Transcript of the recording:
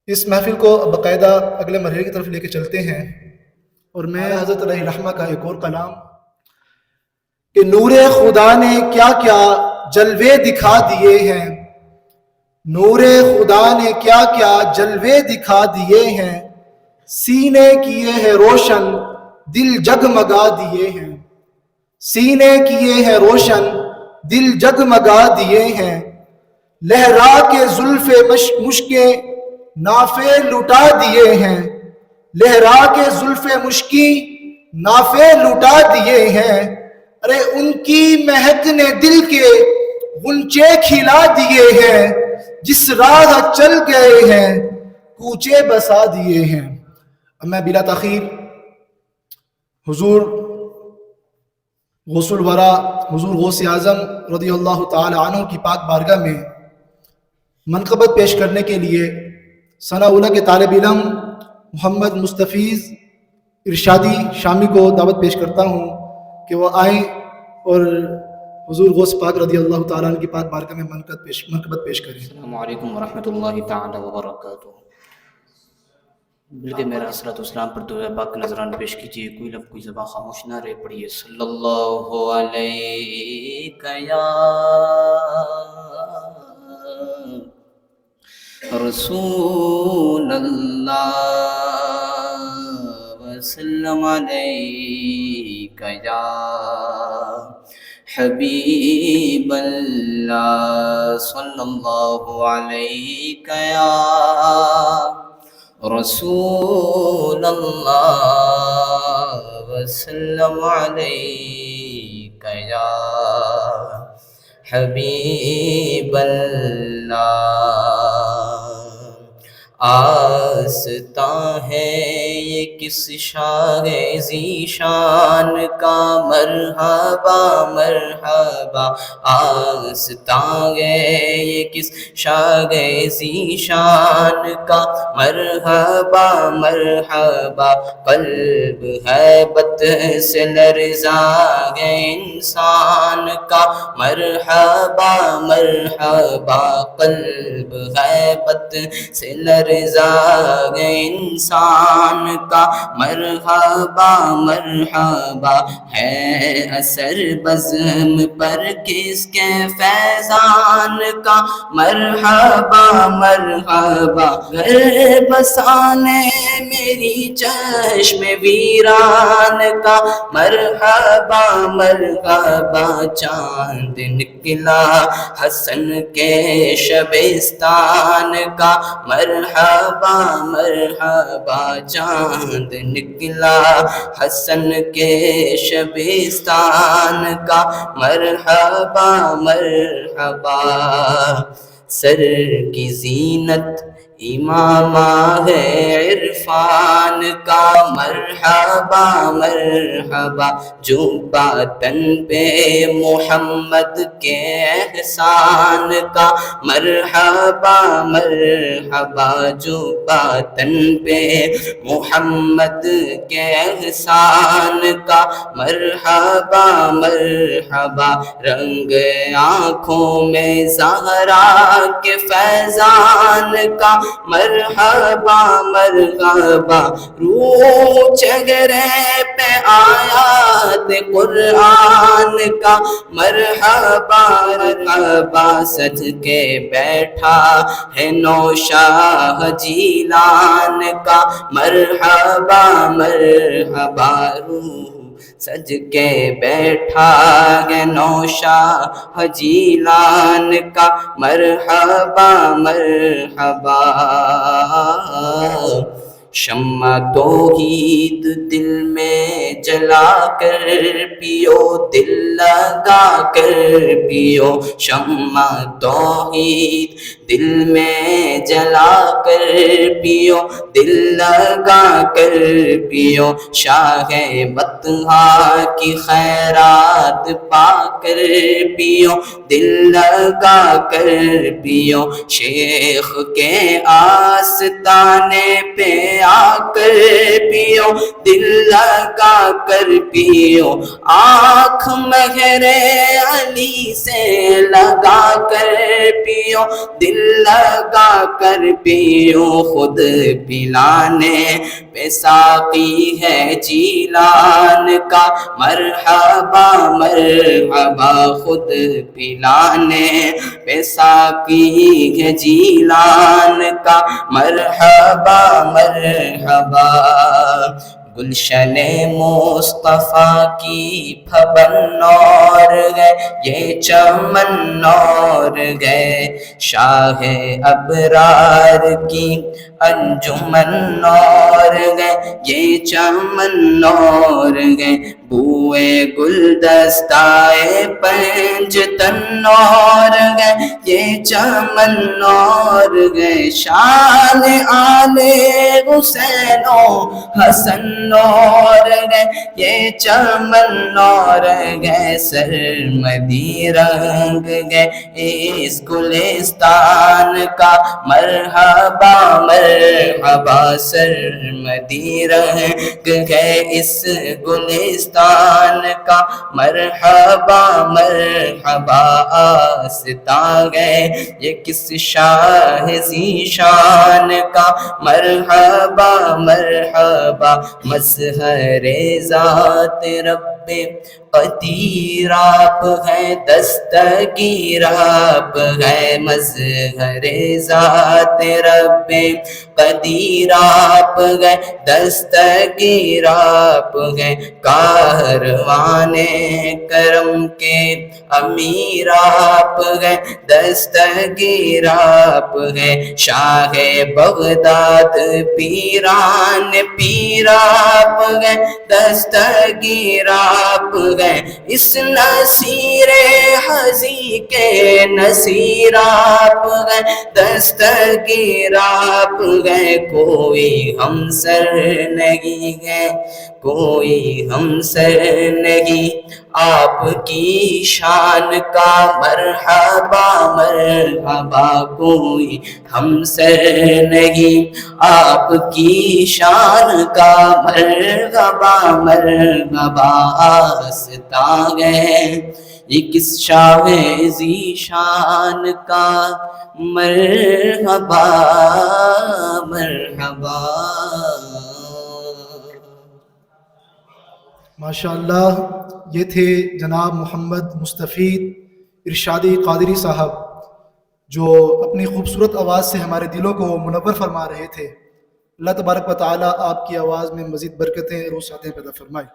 اس محفل کو باقاعدہ اگلے مرحلے کی طرف لے کے چلتے ہیں، اور میں حضرت علیہ رحمہ کا ایک اور کلام کہ نور خدا نے کیا کیا جلوے دکھا دیے ہیں، نور خدا نے کیا کیا جلوے دکھا دیے ہیں، سینے کیے ہیں روشن دل جگمگا دیے ہیں، سینے کیے ہیں روشن دل جگمگا دیے ہیں، لہرا کے زلف مشکیں نافے لٹا دیے ہیں، لہرا کے زلف مشکی نافے لٹا دیے ہیں، ارے ان کی مہک نے دل کے غنچے کھلا دیے ہیں، جس راہ چل گئے ہیں کوچے بسا دیے ہیں۔ اب میں بلا تاخیر حضور غوث الورا حضور غوث اعظم رضی اللہ تعالی عنہ کی پاک بارگاہ میں منقبت پیش کرنے کے لیے ثنا اولیٰ کے طالب علم محمد مستفیض ارشادی شامی کو دعوت پیش کرتا ہوں کہ وہ آئیں اور حضور غوث پاک رضی اللہ تعالیٰ عنہ کی پاک بارگاہ میں منقبت پیش کریں۔ السلام علیکم ورحمۃ اللہ تعالی وبرکاتہ۔ بلکہ میرا صلاۃ والسلام پر دعا پاک نظران پیش کیجیے، کوئی لب کوئی زبان خاموش نہ رہے، پڑھیے صلی اللہ علیہ یا رسول اللہ وسلم علیہ یا حبیب اللہ صلی اللہ علیہ یا رسول اللہ وسلم علیہ یا حبیب اللہ۔ آستاں ہے یہ کس شاہ ذیشان کا، مرحبا مرحبا۔ آستاں ہے یہ کس شاہ ذیشان کا، مرحبا مرحبا۔ قلب ہیبت سے لرزا ہے انسان کا، مرحبا مرحبا۔ قلب ہیبت سے لرزا ہے انسان کا، مرحبا مرحبا۔ ہے اثر بزم پر کس کے فیضان کا، مرحبا مرحبا۔ گھر بسانے میری چشم ویران کا، مرحبا مرحبا۔ چاند نکلا حسن کے شبستان کا، مرحبا مرحبا۔ چاند نکلا حسن کے شبستان کا، مرحبا مرحبا۔ سر کی زینت امامہ ہے عرفان کا، مرحبا مرحبا۔ جو تن پہ محمد کے احسان کا، مرحبا مرحبا۔ جو تن پہ محمد کے احسان کا، مرحبا مرحبا۔ رنگ آنکھوں میں زہرا کے فیضان کا، مرحبا مرحبا۔ روح چہرے پہ آیات قرآن کا، مرحبا مرحبا۔ سج کے بیٹھا ہے نوشاہ جیلان کا، مرحبا مرحبا۔ روح سج کے بیٹھا ہے نوشاہ جیلان کا، مرحبا مرحبا۔ شمع توحید دل میں جلا کر پیو، دل لگا کر پیو۔ شمع توحید دل میں جلا کر پیو، دل لگا کر پیو۔ شاہ بطحا کی خیرات پا کر پیو، دل لگا کر پیو۔ شیخ کے آستانے پہ آ کر پیو، دل لگا کر پیو۔ آنکھ مہر علی سے لگا کر پیو، دل دل لگا کر پیو خود پلانے پہ ساقی ہے جیلان کا مرحبا مرحبا خود پلانے پہ ساقی ہے جیلان کا مرحبا مرحبا گلشن مصطفیٰ کی پھبن اور گئے یہ چمن اور گئے شاہ ابرار کی انجمن اور گئے یہ چمن اور گئے بوئے گلدستائے پنجتن اور گئے یہ چمن اور گئے شان آل حسین و حسن اور گئے یہ چمن اور گئے سرمدی رنگ گئے اس گلستان کا مرحبا مرحبا سرمدی رنگ گئے اس گلستان کا مرحبا مرحبا آستاں گئے یہ کس شاہ ذی شان کا مرحبا مرحبا مظہر ذات رب قدیر آپ ہے دستگیر آپ ہے مظہر ذات رب قدیر آپ گئے دستگیر آپ گئے کاروان کرم کے امیر آپ گئے دستگیر آپ گئے شاہ بغداد پیران پیر آپ گئے دستگیر آپ گئے اس نصیر حضی کے نصیر آپ گئے دستگیر آپ گئے کوئی ہم سر نہیں ہے کوئی ہم سر نہیں آپ کی شان کا مرحبا مرحبا کوئی ہم سر نہیں آپ کی شان کا مرحبا مرحبا آستاں گئے یہ کس شاہ ذی شان کا مرحبا مرحبا ماشاءاللہ یہ تھے جناب محمد مستفید ارشادی قادری صاحب جو اپنی خوبصورت آواز سے ہمارے دلوں کو منور فرما رہے تھے۔ اللہ تبارک و تعالیٰ آپ کی آواز میں مزید برکتیں اور وسعتیں پیدا فرمائے۔